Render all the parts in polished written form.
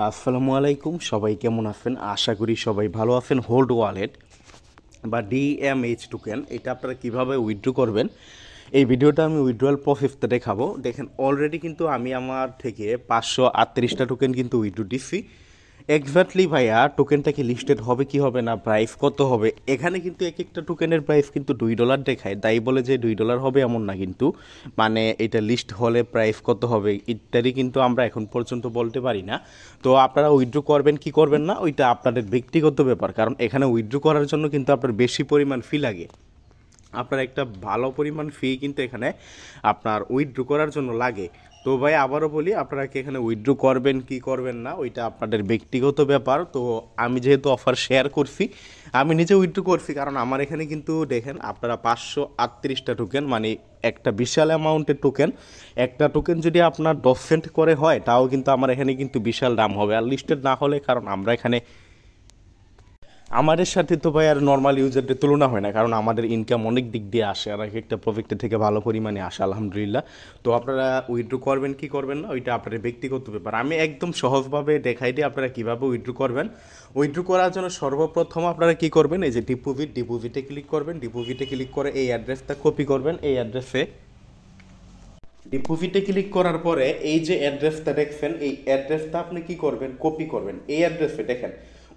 আসসালামু আলাইকুম, সবাই কেমন আছেন? আশা করি সবাই ভালো আছেন। হোল্ড ওয়ালেট বা ডিএমএইচ টোকেন এটা আপনারা কীভাবে উইথড্র করবেন এই ভিডিওটা আমি উইথড্রয়াল প্রসেসটা দেখাবো। দেখেন অলরেডি কিন্তু আমি আমার থেকে 538টা টোকেন কিন্তু উইথড্র দিচ্ছি। এক্স্যাক্টলি ভাইয়া টোকেনটা কি লিস্টেড হবে কি হবে না, প্রাইস কত হবে, এখানে কিন্তু এক একটা টোকেনের প্রাইস কিন্তু $2 দেখায়, তাই বলে যে $2 হবে এমন না কিন্তু। মানে এটা লিস্ট হলে প্রাইস কত হবে ইত্যাদি কিন্তু আমরা এখন পর্যন্ত বলতে পারি না। তো আপনারা উইথড্র করবেন কি করবেন না ওইটা আপনাদের ব্যক্তিগত ব্যাপার, কারণ এখানে উইথড্র করার জন্য কিন্তু আপনার বেশি পরিমাণ ফি লাগে। আপনার একটা ভালো পরিমাণ ফি কিন্তু এখানে আপনার উইথড্র করার জন্য লাগে। তো ভাই আবারও বলি, আপনারা কি এখানে উইথড্র করবেন কি করবেন না ওইটা আপনাদের ব্যক্তিগত ব্যাপার। তো আমি যেহেতু অফার শেয়ার করছি, আমি নিজে উইথড্র করছি, কারণ আমার এখানে কিন্তু দেখেন আপনারা 538টা টোকেন মানে একটা বিশাল অ্যামাউন্টের টোকেন। একটা টোকেন যদি আপনার 10 সেন্ট করে হয় তাও কিন্তু আমার এখানে কিন্তু বিশাল দাম হবে, আর লিস্টেড না হলে, কারণ আমরা এখানে আমাদের সাথে তো ভাই আর নর্মাল ইউজারদের তুলনা হয় না, কারণ আমাদের ইনকাম অনেক দিক দিয়ে আসে আর এক একটা প্রজেক্টের থেকে ভালো পরিমাণে আসে আলহামদুলিল্লাহ। তো আপনারা উইথড্র করবেন কি করবেন না ওইটা আপনাদের ব্যক্তিগত ব্যাপার। আমি একদম সহজভাবে দেখাই দিই আপনারা কীভাবে উইথড্র করবেন। উইথড্র করার জন্য সর্বপ্রথম আপনারা কী করবেন, এই যে ডিপোজিটে ক্লিক করবেন। ডিপোজিটে ক্লিক করে এই অ্যাড্রেসটা কপি করবেন। এই অ্যাড্রেসে ডিপোজিটে ক্লিক করার পরে এই যে অ্যাড্রেসটা দেখছেন এই অ্যাড্রেসটা আপনি কি করবেন, কপি করবেন। এই অ্যাড্রেসে দেখেন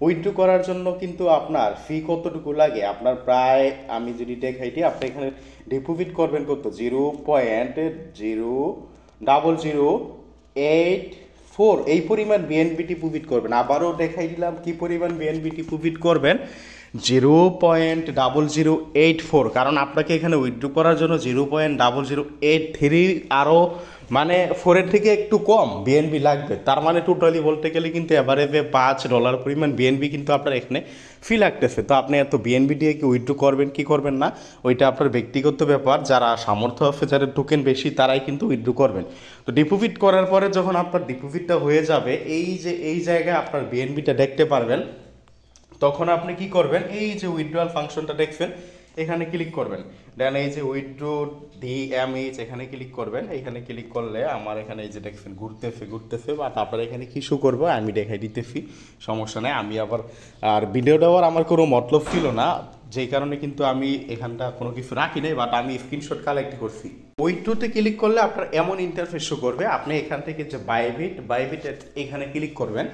উইথড্র করার জন্য কিন্তু আপনার ফি কতটুকু লাগে, আপনার প্রায় আমি যদি দেখাইটি আপনি এখানে ডিপোজিট করবেন কত, 0.000084 এই পরিমাণ বিএনবি ডিপোজিট করবেন। আবারও দেখাই দিলাম কি পরিমাণ বিএনবি ডিপোজিট করবেন, 0.0084, কারণ আপনাকে এখানে উইথড্র করার জন্য 0.0083 আরও মানে 4-এর থেকে একটু কম বিএনবি লাগবে। তার মানে টোটালি বলতে গেলে কিন্তু এভারেজে $5 পরিমাণ বিএনবি কিন্তু আপনার এখানে ফি লাগতেছে। তো আপনি এত বিএনবি দিয়ে কি উইথড্র করবেন কি করবেন না ওইটা আপনার ব্যক্তিগত ব্যাপার। যারা সামর্থ্য আছে, যাদের টোকেন বেশি, তারাই কিন্তু উইথড্র করবেন। তো ডিপোজিট করার পরে যখন আপনার ডিপোজিটটা হয়ে যাবে, এই যে এই জায়গায় আপনার বিএনবিটা দেখতে পারবেন, তখন আপনি কি করবেন, এই যে উইথড্রয়াল ফাংশনটা দেখছেন এখানে ক্লিক করবেন। দেন এই যে উইথড্র ডিএমএইচ এখানে ক্লিক করবেন। এখানে ক্লিক করলে আমার এখানে এই যে দেখছেন ঘুরতেছে বাট আপনারা এখানে কি শো করবো আমি দেখাই দিতেছি, সমস্যা নেই। আমি আবার আর ভিডিও দেওয়ার আমার কোনো মতলব ছিল না, যেই কারণে কিন্তু আমি এখানটা কোনো কিছু রাখি নাই, বাট আমি স্ক্রিনশট কালেক্ট করছি। উইথড্রতে ক্লিক করলে আপনার এমন ইন্টারফেস শো করবে। আপনি এখান থেকে যে বাইবিট এখানে ক্লিক করবেন।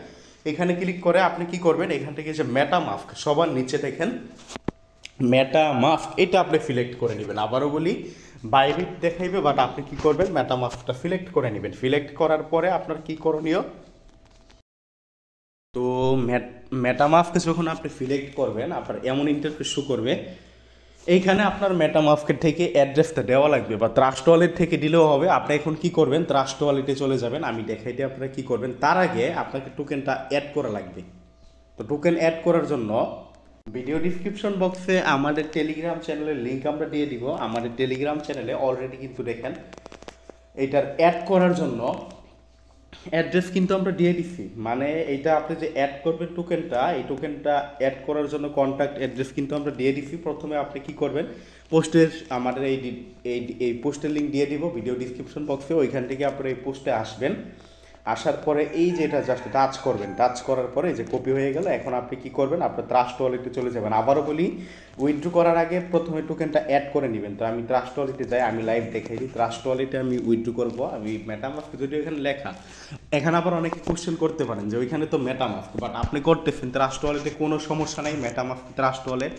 এখানে ক্লিক করে আপনি কি করবেন, এখান থেকে যে মেটামাস্ক সবার নিচে দেখেন মেটামাস্ক, এটা আপনি সিলেক্ট করে নেবেন। আবারও বলি, বাইবিট দেখাইবে বাট আপনি কি করবেন, মেটামাস্কটা সিলেক্ট করে নেবেন। সিলেক্ট করার পরে আপনার কি করণীয়, তো মেটামাস্ক যখন আপনি সিলেক্ট করবেন আপনার এমন ইন্টারফেস শো করবে। এইখানে আপনার মেটামাস্কের থেকে অ্যাড্রেসটা দেওয়া লাগবে, বা ট্রাস্ট ওয়ালেট থেকে দিলেও হবে। আপনি এখন কি করবেন, ট্রাস্ট ওয়ালেটে চলে যাবেন। আমি দেখাইতে আপনারা কি করবেন, তার আগে আপনাকে টোকেনটা অ্যাড করা লাগবে। তো টোকেন অ্যাড করার জন্য ভিডিও ডিসক্রিপশন বক্সে আমাদের টেলিগ্রাম চ্যানেলের লিঙ্ক আমরা দিয়ে দিব। আমাদের টেলিগ্রাম চ্যানেলে অলরেডি কিন্তু দেখেন এইটার অ্যাড করার জন্য অ্যাড্রেস কিন্তু আমরা দিয়ে দিচ্ছি। মানে এইটা আপনি যে অ্যাড করবেন টোকেনটা, এই টোকেনটা অ্যাড করার জন্য কন্ট্যাক্ট অ্যাড্রেস কিন্তু আমরা দিয়ে দিচ্ছি। প্রথমে আপনি কি করবেন, পোস্টের আমাদের এই পোস্টের লিঙ্ক দিয়ে দিব ভিডিও ডিসক্রিপশন বক্সে। ওইখান থেকে আপনারা এই পোস্টে আসবেন। আসার পরে এই যে এটা জাস্ট টাচ করবেন, টাচ করার পরে যে কপি হয়ে গেল। এখন আপনি কি করবেন, আপনার ট্রাস্ট ওয়ালেটে চলে যাবেন। আবারও বলি, উইথড্র করার আগে প্রথমে টোকেনটা অ্যাড করে নেবেন। তো আমি ট্রাস্ট ওয়ালেটে যাই, আমি লাইভ দেখাই দিই। ট্রাস্ট ওয়ালেটে আমি উইথড্র করবো। আমি মেটামাস্ক যদিও এখানে লেখা, এখানে আবার অনেকে কোশ্চেন করতে পারেন যে ওইখানে তো মেটামাস্ক, বাট আপনি করতেছেন ট্রাস্ট ওয়ালেটে, কোনো সমস্যা নেই। মেটামাস্ক ট্রাস্ট ওয়ালেট,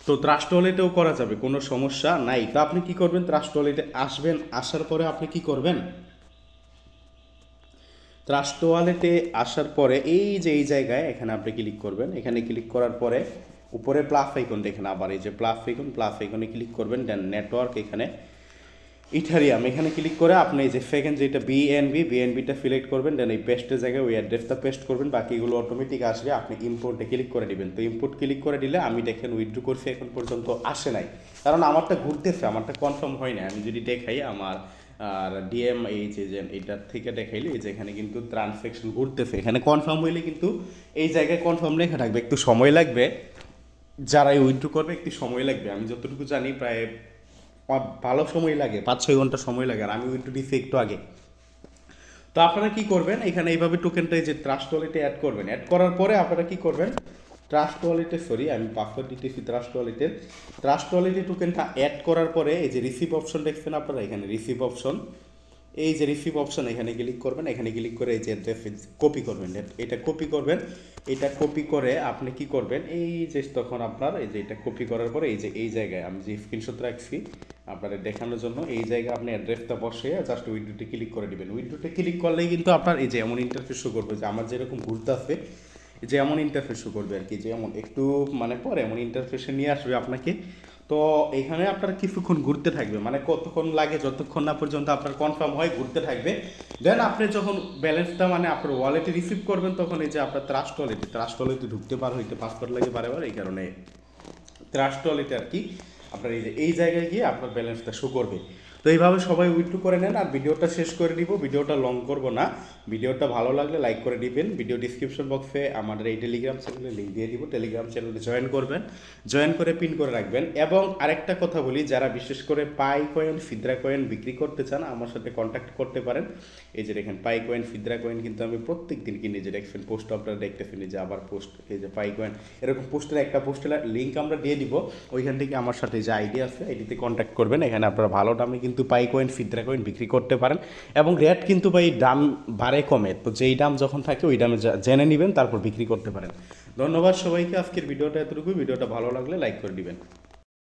তো ট্রাস্ট ওয়ালেটেও করা যাবে, কোনো সমস্যা নাই। তো আপনি কি করবেন, ট্রাস্ট ওয়ালেটে আসবেন। আসার পরে আপনি কি করবেন, ট্রাস্ট ওয়ালেটে আসার পরে এই যে এই জায়গায় এখানে আপনি ক্লিক করবেন। এখানে ক্লিক করার পরে উপরে প্লাস আইকন দেখেন, আবার এই যে প্লাস আইকনে ক্লিক করবেন। দেন নেটওয়ার্ক, এখানে ইথারিয়াম, এখানে ক্লিক করে আপনি এই যে সেকেন্ড যেটা বিএনবিটা সিলেক্ট করবেন। দেন এই পেস্টের জায়গায় ওই অ্যাড্রেসটা পেস্ট করবেন, বাকিগুলো অটোমেটিক আসবে। আপনি ইম্পোর্টে ক্লিক করে দিবেন। তো ইম্পোর্ট ক্লিক করে দিলে আমি দেখেন উইথড্র করছি, এখন পর্যন্ত আসে নাই, কারণ আমারটা ঘুরতেছে, আমারটা কনফার্ম হয় না। আমি যদি দেখাই আমার আর ডিএম এই যে এইটার থেকে দেখাইলে এই যে এখানে কিন্তু ট্রানজ্যাকশন ঘুরতেছে, এখানে কনফার্ম হইলে কিন্তু এই জায়গায় কনফার্ম লেখা থাকবে। একটু সময় লাগবে, যারা উইথড্র করবে একটু সময় লাগবে। আমি যতটুকু জানি প্রায় ভালো সময় লাগে, 5-6 ঘন্টা সময় লাগে। আর আমি উইথড্র দিচ্ছি একটু আগে। তো আপনারা কি করবেন, এখানে এইভাবে টোকেনটা এই যে ট্রাস্ট ওয়ালেটে অ্যাড করবেন। অ্যাড করার পরে আপনারা কি করবেন, ট্রাস্ট ওয়ালেটে আমি পাসওয়ার্ড দিতেছি ট্রাস্ট ওয়ালেটে টোকেনটা অ্যাড করার পরে এই যে রিসিভ অপশন দেখছেন আপনারা, এখানে রিসিভ অপশন, এই যে রিসিভ অপশন এখানে ক্লিক করবেন। এখানে ক্লিক করে এই যে কপি করবেন, এটা কপি করবেন। এটা কপি করে আপনি কি করবেন, এই যে তখন আপনার এই যে এটা কপি করার পরে এই যে এই জায়গায় আমি যে স্ক্রিনশট রাখছি আপনাদের দেখানোর জন্য, এই জায়গায় আপনি অ্যাড্রেসটা বসে জাস্ট উইন্ডোতে ক্লিক করে দিবেন। উইন্ডোতে ক্লিক করলেই কিন্তু আপনার এই যে এমন ইন্টারফেস শো করবে যে আমার যেরকম ঘুরতে আছে, যে এমন ইন্টারফেস শো করবে আর কি, যে এমন একটু মানে পরে এমন ইন্টারফেসে নিয়ে আসবে আপনাকে। তো এখানে আপনার কিছুক্ষণ ঘুরতে থাকবে, মানে কতক্ষণ লাগে, যতক্ষণ না পর্যন্ত আপনার কনফার্ম হয় ঘুরতে থাকবে। দেন আপনি যখন ব্যালেন্সটা মানে আপনার ওয়ালেটে রিসিভ করবেন, তখন এই যে আপনার ট্রাস্ট ওয়ালেটে ঢুকতে পার হইতে পাসওয়ার্ড লাগে বারে এই কারণে ট্রাস্ট ওয়ালেটে আর কি আপনার এই যে এই জায়গায় গিয়ে আপনার ব্যালেন্সটা শো করবে। তো এইভাবে সবাই উইথড্র করে নেন। আর ভিডিওটা শেষ করে দিব, ভিডিওটা লং করব না। ভিডিওটা ভালো লাগলে লাইক করে দিবেন। ভিডিও ডিসক্রিপশন বক্সে আমাদের এই টেলিগ্রাম চ্যানেলে লিঙ্ক দিয়ে দিব, টেলিগ্রাম চ্যানেলে জয়েন করবেন, জয়েন করে পিন করে রাখবেন। এবং আরেকটা কথা বলি, যারা বিশেষ করে পাই কয়েন ফিদ্রা কয়েন বিক্রি করতে চান আমার সাথে কন্ট্যাক্ট করতে পারেন। এই যে দেখেন পাই কয়েন ফিদ্রা কয়েন কিন্তু আমি প্রত্যেক দিন কিনি, যে দেখছেন পোস্ট আপনারা দেখতেছেন যে আবার পোস্ট, এই যে পাই কয়েন এরকম একটা পোস্টের লিঙ্ক আমরা দিয়ে দিব। ওইখান থেকে আমার সাথে যে আইডি আছে আইডিতে কন্ট্যাক্ট করবেন। এখানে আপনারা ভালো দামে কিন্তু পাই কয়েন ফিদ্রা কয়েন বিক্রি করতে পারেন। এবং রেট কিন্তু ভাই দাম বাড়ে কমে, তো যেই দাম যখন থাকে ওই দামে জেনে নেবেন, তারপর বিক্রি করতে পারেন। ধন্যবাদ সবাইকে। আজকের ভিডিওটা এতটুকুই। ভিডিওটা ভালো লাগলে লাইক করে দিবেন।